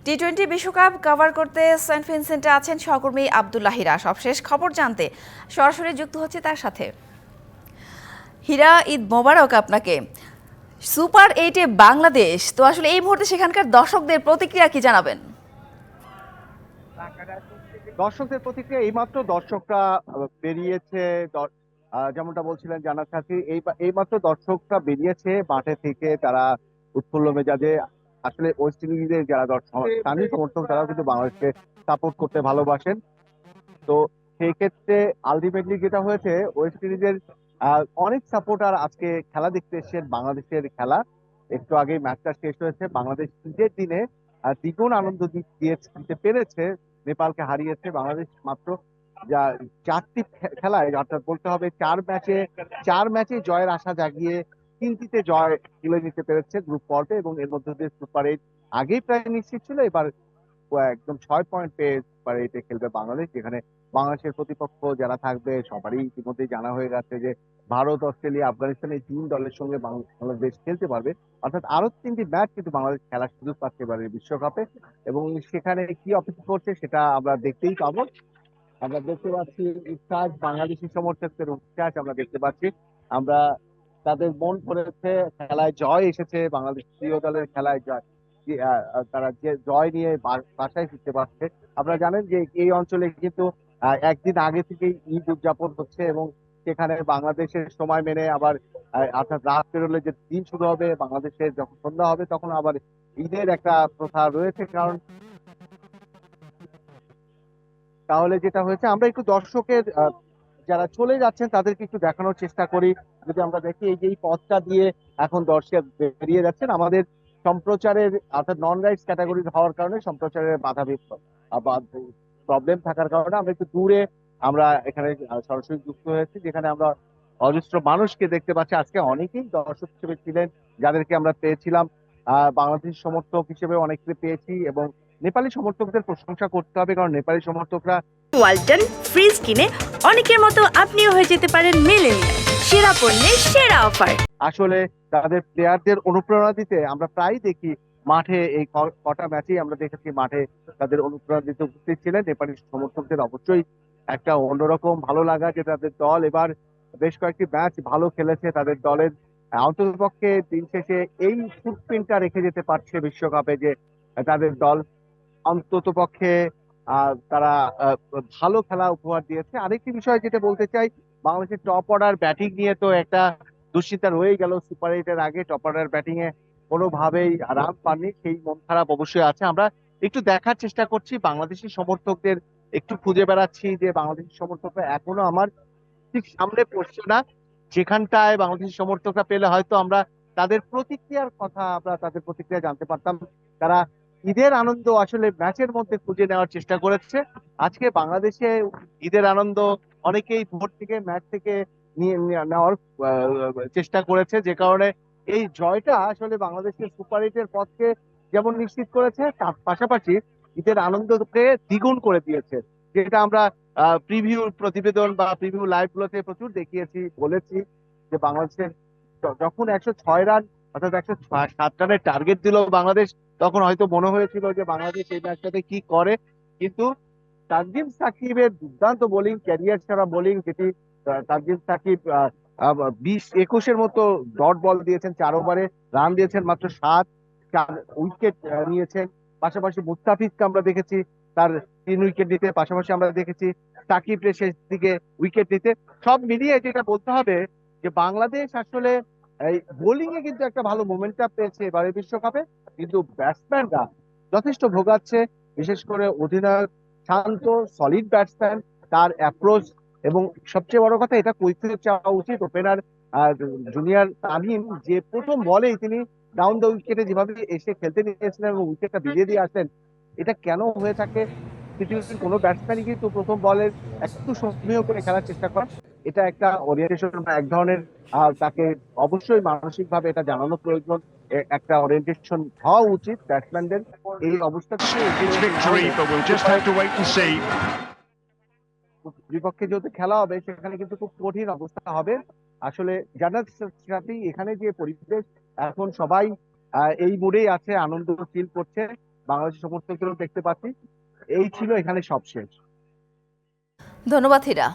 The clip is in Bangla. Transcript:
টি-20 বিশ্বকাপ কভার করতে সেন্ট ভিনসেন্টে আছেন সহকর্মী আব্দুল্লাহ হীরা। সবশেষ খবর জানতে সরাসরি যুক্ত হচ্ছে তার সাথে। হীরা, ঈদ মোবারক আপনাকে। সুপার 8-এ বাংলাদেশ, তো আসলে এই মুহূর্তে সেখানকার দর্শকদের প্রতিক্রিয়া কি জানাবেন? দর্শকদের প্রতিক্রিয়া এইমাত্র দর্শকরা বেরিয়েছে। যেমনটা বলছিলেন জানার সাথে এইমাত্র দর্শকরা বেরিয়েছে মাঠে থেকে। তারা উৎফুল্ল মেজাজে আসলে ওয়েস্ট ইন্ডিজের যারা স্থানীয় সমর্থক তারাও কিন্তু বাংলাদেশকে সাপোর্ট করতে ভালোবাসেন। তো সেই ক্ষেত্রে আলটিমেটলি যেটা হয়েছে, ওয়েস্ট ইন্ডিজের অনেক সাপোর্টার আজকে খেলা দেখতে এসেছেন বাংলাদেশের খেলা। একটু আগেই ম্যাচটা শেষ হয়েছে। বাংলাদেশ ঈদের দিনে দ্বিগুণ আনন্দ দিতে পেরেছে। নেপালকে হারিয়েছে বাংলাদেশ মাত্র যা 4টি খেলায়, অর্থাৎ বলতে হবে 4 ম্যাচে জয়ের আশা জাগিয়ে 3টিতে জয় তুলে নিতে পেরেছে গ্রুপ পর্বে, এবং এর মধ্যে দিয়ে সুপার 8 আগেই প্রায় নিশ্চিত ছিল। এবার একদম 6 পয়েন্ট পেয়ে সুপার 8-এ খেলবে বাংলাদেশ, যেখানে বাংলাদেশের প্রতিপক্ষ যারা থাকবে সবারই ইতিমধ্যেই জানা হয়ে গেছে যে ভারত, অস্ট্রেলিয়া, আফগানিস্তান এই 3 দলের সঙ্গে বাংলাদেশ খেলতে পারবে। অর্থাৎ আরো 3টি ম্যাচ কিন্তু বাংলাদেশ খেলার সুযোগ পাচ্ছে এবারে বিশ্বকাপে, এবং সেখানে কি অপেক্ষা করছে সেটা আমরা দেখতেই পাবো। আমরা দেখতে পাচ্ছি উচ্ছ্বাস, বাংলাদেশি সমর্থকদের উচ্ছ্বাস আমরা দেখতে পাচ্ছি। আমরা তাদের মন পড়েছে, খেলায় জয় এসেছে, বাংলাদেশ প্রিয় দলের খেলায় জয়। তারা যে জয় নিয়ে বাসায় ফিরতে পারছে। আপনারা জানেন যে এই অঞ্চলে কিন্তু একদিন আগে থেকেই ঈদ উদযাপন হচ্ছে, এবং সেখানে বাংলাদেশের সময় মেনে আবার অর্থাৎ রাত পেরোলে যে দিন শুরু হবে, বাংলাদেশের যখন সন্ধ্যা হবে তখন আবার ঈদের একটা প্রথা রয়েছে। কারণ তাহলে যেটা হয়েছে, আমরা একটু দর্শকের যারা চলে যাচ্ছেন তাদেরকে একটু দেখানোর চেষ্টা করি। যদি আমরা দেখি এই যে এই পথটা দিয়ে এখন দর্শক বেরিয়ে যাচ্ছেন, আমাদের সম্প্রচারের অর্থাৎ নন রাইটস ক্যাটাগরির হওয়ার কারণে সম্প্রচারের বাধা প্রবলেম থাকার কারণে আমরা একটু দূরে আমরা এখানে সরাসরি যুক্ত হয়েছি, যেখানে আমরা অজস্র মানুষকে দেখতে পাচ্ছি। আজকে অনেকেই দর্শক হিসেবে ছিলেন যাদেরকে আমরা পেয়েছিলাম, বাংলাদেশ সমর্থক হিসেবে অনেককে পেয়েছি, এবং নেপালি সমর্থকদের প্রশংসা করতে হবে, কারণ নেপালি সমর্থকরা ওয়ালটন ফ্রিজ কিনে অনেকের মতো আপনিও হয়ে যেতে পারেন মিলেনিয়াল। সেরা পণ্যের সেরা অফার। আসলে তাদের প্লেয়ারদের অনুপ্রেরণা দিতে আমরা প্রায় দেখি মাঠে। এই কটা ম্যাচেই আমরা দেখেছি মাঠে তাদের অনুপ্রেরণা দিতে উপস্থিত ছিলেন নেপালি সমর্থকদের। অবশ্যই একটা অন্যরকম ভালো লাগা যে তাদের দল এবার বেশ কয়েকটি ম্যাচ ভালো খেলেছে। তাদের দলের অন্ততপক্ষে দিন শেষে এই ফুটপ্রিন্টটা রেখে যেতে পারছে বিশ্বকাপে, যে তাদের দল অন্তত পক্ষে তারা আহ, ভালো খেলা উপহার দিয়েছে। আরেকটি বিষয় যেটা বলতে চাই, বাংলাদেশের টপ অর্ডার ব্যাটিং নিয়ে তো একটা দুশ্চিন্তা রয়েই গেল। সুপার 8-এর আগে টপ অর্ডার ব্যাটিং এ কোনোভাবেই রান পাননি, সেই মন খারাপ অবশ্যই আছে। আমরা একটু দেখার চেষ্টা করছি বাংলাদেশি সমর্থকদের, একটু খুঁজে বেড়াচ্ছি যে বাংলাদেশি সমর্থকরা এখনো আমার ঠিক সামনে পড়ছে না। যেখানটায় বাংলাদেশি সমর্থকরা পেলে হয়তো আমরা তাদের প্রতিক্রিয়া জানতে পারতাম। তারা ঈদের আনন্দ আসলে ম্যাচের মধ্যে খুঁজে নেওয়ার চেষ্টা করেছে। আজকে বাংলাদেশে ঈদের আনন্দ অনেকেই ভোর থেকে ম্যাচ থেকে নেওয়ার চেষ্টা করেছে, যে কারণে এই জয়টা আসলে বাংলাদেশের সুপার 8-এর পথকে যেমন নিশ্চিত করেছে, তার পাশাপাশি ঈদের আনন্দকে দ্বিগুণ করে দিয়েছে। যেটা আমরা প্রিভিউ প্রতিবেদন বা প্রিভিউ লাইভ গুলোতে প্রচুর দেখিয়েছি, বলেছি যে বাংলাদেশের যখন 106 রান অর্থাৎ 107 রানের টার্গেট দিল বাংলাদেশ, তখন হয়তো মনে হয়েছিল যে বাংলাদেশ এই ম্যাচটাতে কি করে। কিন্তু তানজিম সাকিবের দুর্দান্ত বোলিং, ক্যারিয়ার ছাড়া বোলিং, যেটি তানজিম সাকিব 20-21-এর মতো ডট বল দিয়েছেন 4 ওভারে, রান দিয়েছেন মাত্র 7, 4 উইকেট নিয়েছেন। পাশাপাশি মুস্তাফিজকে আমরা দেখেছি তার 3 উইকেট নিতে, পাশাপাশি আমরা দেখেছি সাকিব শেষ দিকে উইকেট নিতে। সব মিলিয়ে যেটা বলতে হবে যে বাংলাদেশ আসলে এই বোলিং এ কিন্তু একটা ভালো মোমেন্টাম পেয়েছে এবারে বিশ্বকাপে, কিন্তু ব্যাটসম্যানরা যথেষ্ট ভোগাচ্ছে। বিশেষ করে অধিনায়ক শান্ত, সলিড ব্যাটসম্যান, তার অ্যাপ্রোচ, এবং সবচেয়ে বড় কথা এটা কৈফিয়ত চাওয়া উচিত ওপেনার জুনিয়র তামিম, যে প্রথম বলেই তিনি ডাউন দ্য উইকেটে যেভাবে এসে খেলতে নিয়েছিলেন এবং উইকেটটা ভিজিয়ে দিয়ে আসেন। এটা কেন হয়ে থাকে, পৃথিবীর কোনো ব্যাটসম্যানই কিন্তু প্রথম বলের একটু সমীহ করে খেলার চেষ্টা করেন। এটা একটা ওরিয়েন্টেশন বা এক ধরনের তাকে অবশ্যই মানসিক ভাবে এটা জানানো প্রয়োজন। একটা ওরিয়েন্টেশন হওয়া উচিত ব্যাটসম্যানদের। এই অবস্থা থেকে It's victory, but we'll just have to wait and see. বিপক্ষে যেহেতু খেলা হবে সেখানে কিন্তু খুব কঠিন অবস্থা হবে। আসলে জানার সাথেই এখানে যে পরিবেশ, এখন সবাই এই মুডেই আছে, আনন্দ ফিল করছে। বাংলাদেশের সমর্থকদেরও দেখতে পাচ্ছি। এই ছিল এখানে সব শেষ। ধন্যবাদ হীরা।